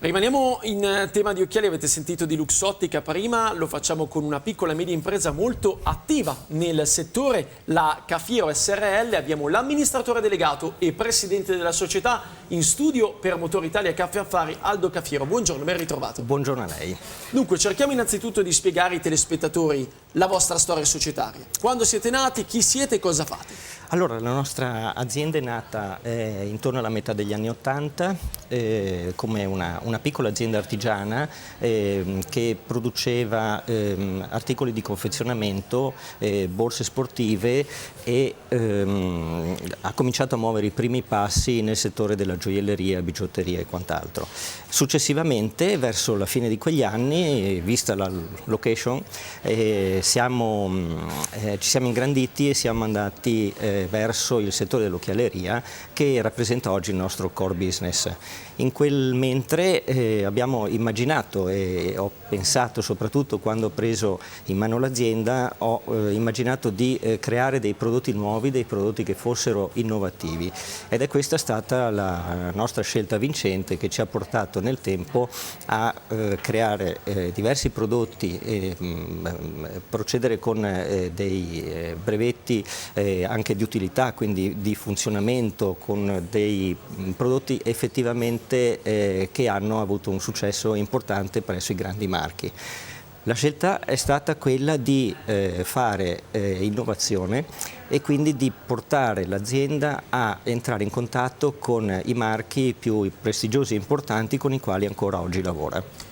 Rimaniamo in tema di occhiali, avete sentito di Luxottica prima, lo facciamo con una piccola e media impresa molto attiva nel settore, la Cafiero SRL. Abbiamo l'amministratore delegato e presidente della società in studio per Motor Italia Caffè Affari, Aldo Cafiero. Buongiorno, ben ritrovato. Buongiorno a lei. Dunque, cerchiamo innanzitutto di spiegare ai telespettatori la vostra storia societaria. Quando siete nati, chi siete e cosa fate? Allora, la nostra azienda è nata intorno alla metà degli anni '80 come una piccola azienda artigiana che produceva articoli di confezionamento, borse sportive e ha cominciato a muovere i primi passi nel settore della gioielleria, bigiotteria e quant'altro. Successivamente, verso la fine di quegli anni, vista la location, ci siamo ingranditi e siamo andati verso il settore dell'occhialeria, che rappresenta oggi il nostro core business. In quel mentre abbiamo immaginato e ho pensato, soprattutto quando ho preso in mano l'azienda, ho immaginato di creare dei prodotti nuovi, dei prodotti che fossero innovativi, ed è questa stata la nostra scelta vincente che ci ha portato nel tempo a creare diversi prodotti e procedere con dei brevetti anche di utilità, quindi di funzionamento, con dei prodotti effettivamente che hanno avuto un successo importante presso i grandi marchi. La scelta è stata quella di fare innovazione e quindi di portare l'azienda a entrare in contatto con i marchi più prestigiosi e importanti con i quali ancora oggi lavora.